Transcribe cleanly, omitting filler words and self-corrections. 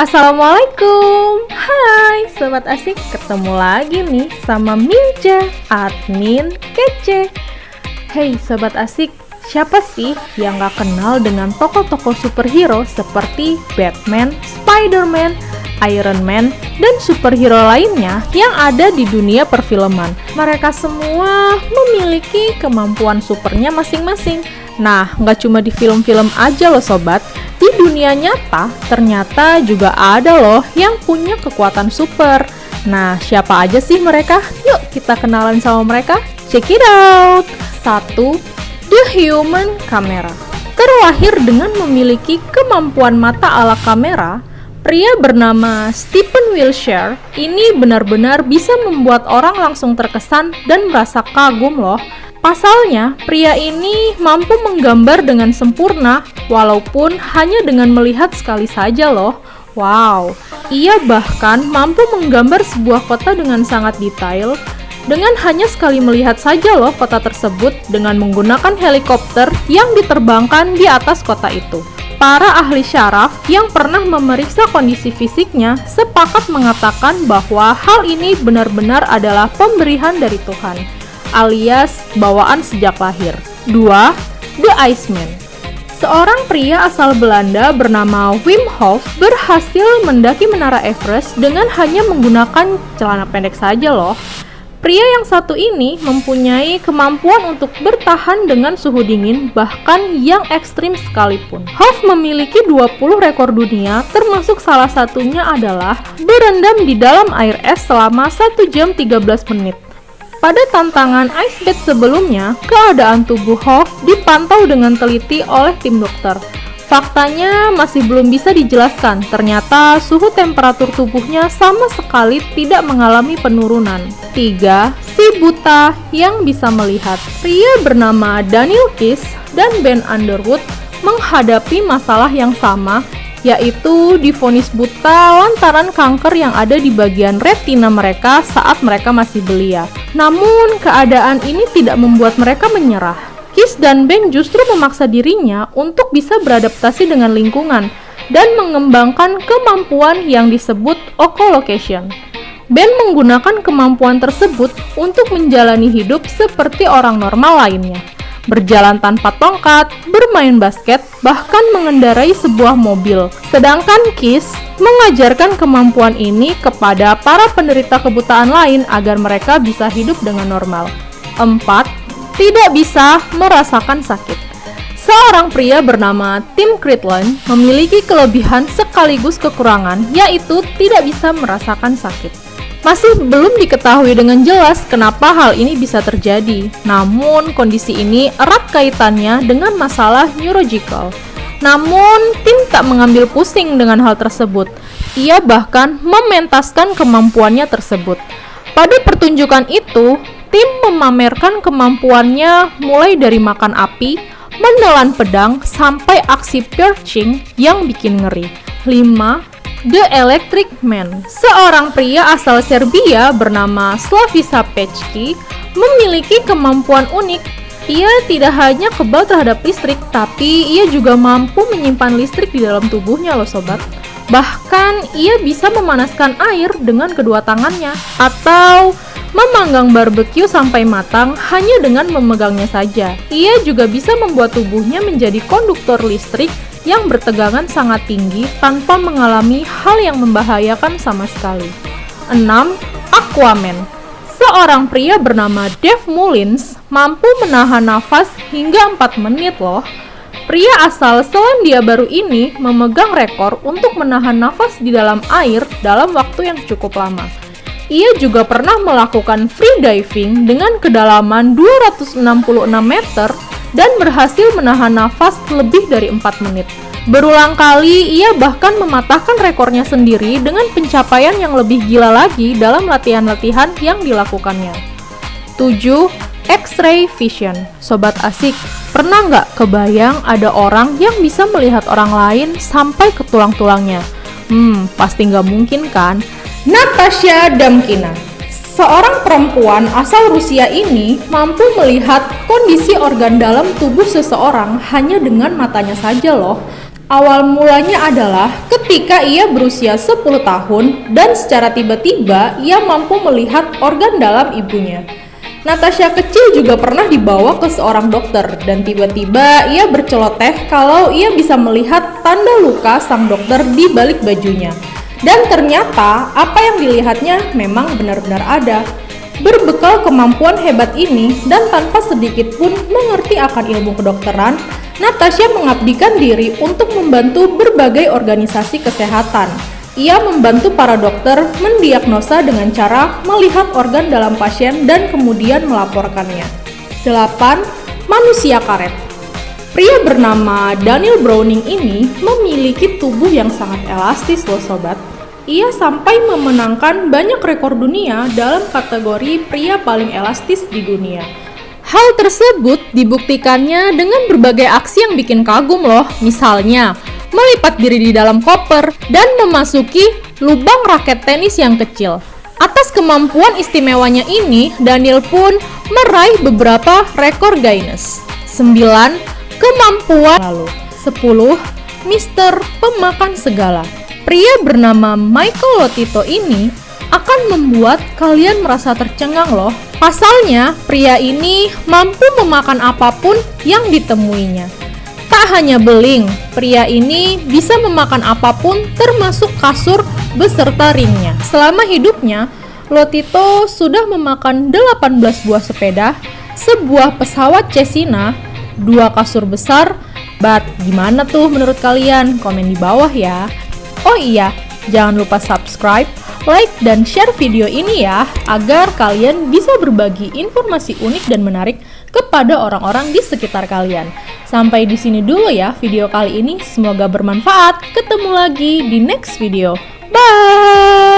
Assalamualaikum. Hai Sobat Asik, ketemu lagi nih sama Minja, admin kece. Hey Sobat Asik, siapa sih yang gak kenal dengan tokoh-tokoh superhero seperti Batman, Spider-Man, Iron Man, dan superhero lainnya yang ada di dunia perfilman? Mereka semua memiliki kemampuan supernya masing-masing. Nah, gak cuma di film-film aja loh sobat. Di dunia nyata, ternyata juga ada loh yang punya kekuatan super. Nah, siapa aja sih mereka? Yuk kita kenalan sama mereka. Check it out! 1. The Human Camera. Terlahir dengan memiliki kemampuan mata ala kamera, pria bernama Stephen Wilshire ini benar-benar bisa membuat orang langsung terkesan dan merasa kagum loh. Pasalnya, pria ini mampu menggambar dengan sempurna walaupun hanya dengan melihat sekali saja loh. Wow, ia bahkan mampu menggambar sebuah kota dengan sangat detail dengan hanya sekali melihat saja loh kota tersebut dengan menggunakan helikopter yang diterbangkan di atas kota itu. Para ahli syaraf yang pernah memeriksa kondisi fisiknya sepakat mengatakan bahwa hal ini benar-benar adalah pemberian dari Tuhan, alias bawaan sejak lahir. 2. The Iceman. Seorang pria asal Belanda bernama Wim Hof berhasil mendaki menara Everest dengan hanya menggunakan celana pendek saja loh. Pria yang satu ini mempunyai kemampuan untuk bertahan dengan suhu dingin bahkan yang ekstrim sekalipun. Hof memiliki 20 rekor dunia, termasuk salah satunya adalah berendam di dalam air es selama 1 jam 13 menit. Pada tantangan ice bath sebelumnya, keadaan tubuh Hof dipantau dengan teliti oleh tim dokter. Faktanya masih belum bisa dijelaskan, ternyata suhu temperatur tubuhnya sama sekali tidak mengalami penurunan. 3. Si buta yang bisa melihat. Pria bernama Daniel Kish dan Ben Underwood menghadapi masalah yang sama, yaitu divonis buta lantaran kanker yang ada di bagian retina mereka saat mereka masih belia. Namun, keadaan ini tidak membuat mereka menyerah. Kish dan Ben justru memaksa dirinya untuk bisa beradaptasi dengan lingkungan dan mengembangkan kemampuan yang disebut echolocation. Ben menggunakan kemampuan tersebut untuk menjalani hidup seperti orang normal lainnya. Berjalan tanpa tongkat, bermain basket, bahkan mengendarai sebuah mobil. Sedangkan Kish mengajarkan kemampuan ini kepada para penderita kebutaan lain agar mereka bisa hidup dengan normal. 4. Tidak bisa merasakan sakit. Seorang pria bernama Tim Critland memiliki kelebihan sekaligus kekurangan, yaitu tidak bisa merasakan sakit. Masih belum diketahui dengan jelas kenapa hal ini bisa terjadi, namun kondisi ini erat kaitannya dengan masalah neurological. Namun, Tim tak mengambil pusing dengan hal tersebut. Ia bahkan mementaskan kemampuannya tersebut. Pada pertunjukan itu, Tim memamerkan kemampuannya mulai dari makan api, menelan pedang, sampai aksi perching yang bikin ngeri. 5. The Electric Man. Seorang pria asal Serbia bernama Slaviša Pečki memiliki kemampuan unik. Ia tidak hanya kebal terhadap listrik, tapi ia juga mampu menyimpan listrik di dalam tubuhnya loh sobat. Bahkan ia bisa memanaskan air dengan kedua tangannya atau memanggang barbeque sampai matang hanya dengan memegangnya saja. Ia juga bisa membuat tubuhnya menjadi konduktor listrik yang bertegangan sangat tinggi tanpa mengalami hal yang membahayakan sama sekali. 6. Aquaman. Seorang pria bernama Dave Mullins mampu menahan nafas hingga 4 menit loh. Pria asal Selandia Baru ini memegang rekor untuk menahan nafas di dalam air dalam waktu yang cukup lama. Ia juga pernah melakukan free diving dengan kedalaman 266 meter dan berhasil menahan nafas lebih dari 4 menit. Berulang kali ia bahkan mematahkan rekornya sendiri dengan pencapaian yang lebih gila lagi dalam latihan-latihan yang dilakukannya. 7. X-ray vision. Sobat Asik, pernah nggak kebayang ada orang yang bisa melihat orang lain sampai ke tulang-tulangnya? Pasti nggak mungkin kan? Natasha Damkina. Seorang perempuan asal Rusia ini mampu melihat kondisi organ dalam tubuh seseorang hanya dengan matanya saja loh. Awal mulanya adalah ketika ia berusia 10 tahun dan secara tiba-tiba ia mampu melihat organ dalam ibunya. Natasha kecil juga pernah dibawa ke seorang dokter dan tiba-tiba ia berceloteh kalau ia bisa melihat tanda luka sang dokter di balik bajunya. Dan ternyata apa yang dilihatnya memang benar-benar ada. Berbekal kemampuan hebat ini dan tanpa sedikit pun mengerti akan ilmu kedokteran, Natasha mengabdikan diri untuk membantu berbagai organisasi kesehatan. Ia membantu para dokter mendiagnosa dengan cara melihat organ dalam pasien dan kemudian melaporkannya. 8. Manusia karet. Pria bernama Daniel Browning ini memiliki tubuh yang sangat elastis loh sobat. Ia sampai memenangkan banyak rekor dunia dalam kategori pria paling elastis di dunia. Hal tersebut dibuktikannya dengan berbagai aksi yang bikin kagum loh. Misalnya, melipat diri di dalam koper dan memasuki lubang raket tenis yang kecil. Atas kemampuan istimewanya ini, Daniel pun meraih beberapa rekor Guinness. 9. Kemampuan lalu. 10. Mister Pemakan Segala. Pria bernama Michael Lotito ini akan membuat kalian merasa tercengang loh. Pasalnya, pria ini mampu memakan apapun yang ditemuinya. Tak hanya beling, pria ini bisa memakan apapun termasuk kasur beserta ringnya. Selama hidupnya, Lotito sudah memakan 18 buah sepeda, sebuah pesawat Cessna, 2 kasur besar. Gimana tuh menurut kalian? Komen di bawah ya. Oh iya, jangan lupa subscribe, like, dan share video ini ya, agar kalian bisa berbagi informasi unik dan menarik kepada orang-orang di sekitar kalian. Sampai di sini dulu ya video kali ini, semoga bermanfaat. Ketemu lagi di next video. Bye!